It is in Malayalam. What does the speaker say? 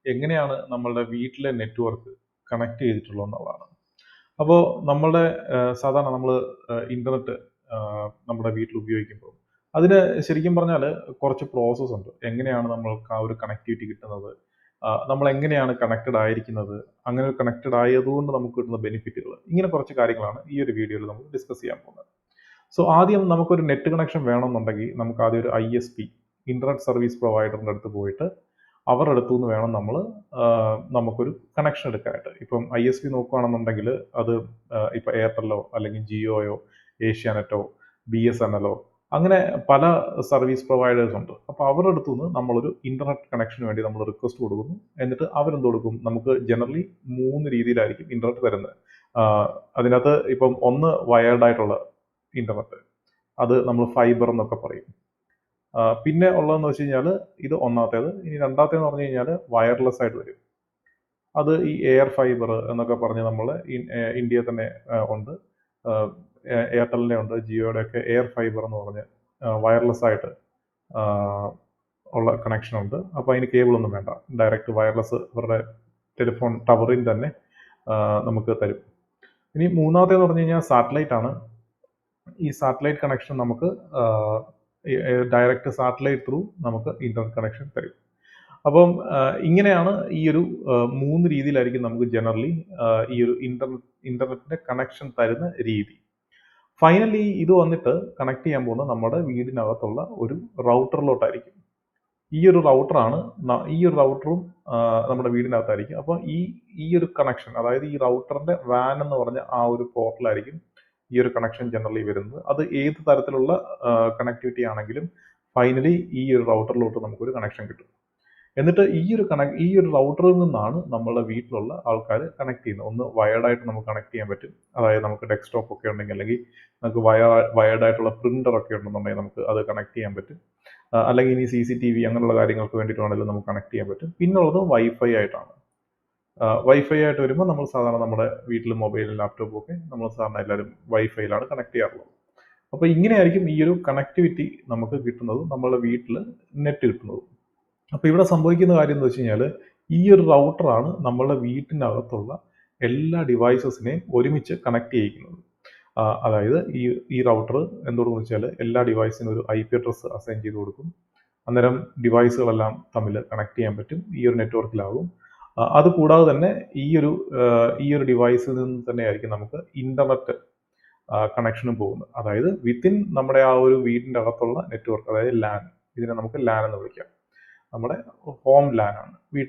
എങ്ങനെയാണ് നമ്മളുടെ വീട്ടിലെ നെറ്റ്വർക്ക് കണക്ട് ചെയ്തിട്ടുള്ളത് എന്നുള്ളതാണ്. അപ്പോൾ നമ്മളുടെ സാധാരണ നമ്മൾ ഇന്റർനെറ്റ് നമ്മുടെ വീട്ടിൽ ഉപയോഗിക്കുമ്പോൾ അതിന് ശരിക്കും പറഞ്ഞാൽ കുറച്ച് പ്രോസസ്സ് ഉണ്ട്. എങ്ങനെയാണ് നമ്മൾക്ക് ആ ഒരു കണക്ടിവിറ്റി കിട്ടുന്നത്, നമ്മൾ എങ്ങനെയാണ് കണക്റ്റഡ് ആയിരിക്കുന്നത്, അങ്ങനെ കണക്റ്റഡ് ആയതുകൊണ്ട് നമുക്ക് കിട്ടുന്ന ബെനിഫിറ്റുകൾ, ഇങ്ങനെ കുറച്ച് കാര്യങ്ങളാണ് ഈ ഒരു വീഡിയോയിൽ നമ്മൾ ഡിസ്കസ് ചെയ്യാൻ പോകുന്നത്. സോ ആദ്യം നമുക്കൊരു നെറ്റ് കണക്ഷൻ വേണമെന്നുണ്ടെങ്കിൽ നമുക്ക് ആദ്യം ഒരു ISP ഇന്റർനെറ്റ് സർവീസ് പ്രൊവൈഡറിൻ്റെ അടുത്ത് പോയിട്ട് അവരുടെ അടുത്തു നിന്ന് വേണം നമ്മൾ നമുക്കൊരു കണക്ഷൻ എടുക്കാനായിട്ട്. ഇപ്പം ISP നോക്കുകയാണെന്നുണ്ടെങ്കിൽ അത് ഇപ്പം എയർടെല്ലോ അല്ലെങ്കിൽ ജിയോയോ ഏഷ്യാനെറ്റോ BSNLോ അങ്ങനെ പല സർവീസ് പ്രൊവൈഡേഴ്സ് ഉണ്ട്. അപ്പോൾ അവരുടെ അടുത്തു നിന്ന് നമ്മളൊരു ഇന്റർനെറ്റ് കണക്ഷന് വേണ്ടി നമ്മൾ റിക്വസ്റ്റ് കൊടുക്കുന്നു. എന്നിട്ട് അവരെന്ത് കൊടുക്കും, നമുക്ക് ജനറലി 3 രീതിയിലായിരിക്കും ഇന്റർനെറ്റ് തരുന്നത്. അതിനകത്ത് ഇപ്പം ഒന്ന് വയേർഡ് ആയിട്ടുള്ള ഇന്റർനെറ്റ്, അത് നമ്മൾ ഫൈബർ എന്നൊക്കെ പറയും. പിന്നെ ഉള്ളതെന്ന് വെച്ച് കഴിഞ്ഞാൽ ഇത് ഒന്നാമത്തേത്. ഇനി രണ്ടാമത്തേന്ന് പറഞ്ഞു കഴിഞ്ഞാൽ വയർലെസ് ആയിട്ട് വരും. അത് ഈ എയർ ഫൈബർ എന്നൊക്കെ പറഞ്ഞ് നമ്മൾ ഇന്ത്യയിൽ തന്നെ ഉണ്ട്. എയർടെലിൻ്റെ ഉണ്ട്, ജിയോയുടെ ഒക്കെ എയർ ഫൈബർ എന്ന് പറഞ്ഞ് വയർലെസ് ആയിട്ട് ഉള്ള കണക്ഷൻ ഉണ്ട്. അപ്പോൾ അതിന് കേബിളൊന്നും വേണ്ട, ഡയറക്റ്റ് വയർലെസ് അവരുടെ ടെലിഫോൺ ടവറിൽ തന്നെ നമുക്ക് തരും. ഇനി മൂന്നാമത്തേന്ന് പറഞ്ഞു കഴിഞ്ഞാൽ സാറ്റലൈറ്റ് ആണ്. ഈ സാറ്റലൈറ്റ് കണക്ഷൻ നമുക്ക് ഡയറക്റ്റ് സാറ്റലൈറ്റ് ത്രൂ നമുക്ക് ഇന്റർനെറ്റ് കണക്ഷൻ തരും. അപ്പം ഇങ്ങനെയാണ് ഈ ഒരു 3 രീതിയിലായിരിക്കും നമുക്ക് ജനറലി ഈ ഒരു ഇന്റർനെറ്റിന്റെ കണക്ഷൻ തരുന്ന രീതി. ഫൈനലി ഇത് വന്നിട്ട് കണക്ട് ചെയ്യാൻ പോകുന്നത് നമ്മുടെ വീടിനകത്തുള്ള ഒരു റൗട്ടറിലോട്ടായിരിക്കും. ഈ ഒരു റൗട്ടറും നമ്മുടെ വീടിനകത്തായിരിക്കും. അപ്പോൾ ഈ ഒരു കണക്ഷൻ, അതായത് ഈ റൗട്ടറിന്റെ വാൻ എന്ന് പറഞ്ഞ ആ ഒരു പോർട്ടലായിരിക്കും ഈ ഒരു കണക്ഷൻ ജനറലി വരുന്നത്. അത് ഏത് തരത്തിലുള്ള കണക്ടിവിറ്റി ആണെങ്കിലും ഫൈനലി ഈ ഒരു റൗട്ടറിലോട്ട് നമുക്കൊരു കണക്ഷൻ കിട്ടും. എന്നിട്ട് ഈ ഒരു റൗട്ടറിൽ നിന്നാണ് നമ്മളുടെ വീട്ടിലുള്ള ആൾക്കാർ കണക്ട് ചെയ്യുന്നത്. ഒന്ന് വയർഡായിട്ട് നമുക്ക് കണക്ട് ചെയ്യാൻ പറ്റും. അതായത് നമുക്ക് ഡെസ്ക്ടോപ്പ് ഒക്കെ ഉണ്ടെങ്കിൽ, അല്ലെങ്കിൽ നമുക്ക് വയർഡായിട്ടുള്ള പ്രിന്റർ ഒക്കെ ഉണ്ടെന്നുണ്ടെങ്കിൽ നമുക്ക് അത് കണക്ട് ചെയ്യാൻ പറ്റും. അല്ലെങ്കിൽ ഇനി CCTV അങ്ങനെയുള്ള കാര്യങ്ങൾക്ക് വേണ്ടിയിട്ടാണെങ്കിലും നമുക്ക് കണക്ട് ചെയ്യാൻ പറ്റും. പിന്നുള്ളത് വൈഫൈ ആയിട്ടാണ്. വൈഫൈ ആയിട്ട് വരുമ്പോൾ നമ്മൾ സാധാരണ നമ്മുടെ വീട്ടിൽ മൊബൈലും ലാപ്ടോപ്പും ഒക്കെ നമ്മൾ സാധാരണ എല്ലാവരും വൈഫൈയിലാണ് കണക്ട് ചെയ്യാറുള്ളത്. അപ്പോൾ ഇങ്ങനെയായിരിക്കും ഈ ഒരു കണക്ടിവിറ്റി നമുക്ക് കിട്ടുന്നത്, നമ്മളുടെ വീട്ടിൽ നെറ്റ് കിട്ടുന്നത്. അപ്പോൾ ഇവിടെ സംഭവിക്കുന്ന കാര്യം എന്ന് വെച്ച് കഴിഞ്ഞാൽ ഈ ഒരു റൗട്ടറാണ് നമ്മളുടെ വീട്ടിനകത്തുള്ള എല്ലാ ഡിവൈസസിനെയും ഒരുമിച്ച് കണക്ട് ചെയ്യിക്കുന്നത്. അതായത് ഈ റൗട്ടർ എന്തുകൊണ്ടെന്ന് വെച്ചാൽ എല്ലാ ഡിവൈസിനും ഒരു IP അഡ്രസ്സ് അസൈൻ ചെയ്ത് കൊടുക്കും. അന്നേരം ഡിവൈസുകളെല്ലാം തമ്മിൽ കണക്ട് ചെയ്യാൻ പറ്റും, ഈ ഒരു നെറ്റ്വർക്കിലാകും. അതുകൂടാതെ തന്നെ ഈ ഒരു ഡിവൈസിൽ നിന്ന് തന്നെയായിരിക്കും നമുക്ക് ഇന്റർനെറ്റ് കണക്ഷനും പോകുന്നത്. അതായത് വിത്തിൻ നമ്മുടെ ആ ഒരു വീടിൻ്റെ അകത്തുള്ള നെറ്റ്വർക്ക്, അതായത് LAN, ഇതിനെ നമുക്ക് LAN എന്ന് വിളിക്കാം. നമ്മുടെ ഹോം LAN ആണ്, വീട്ടിലെ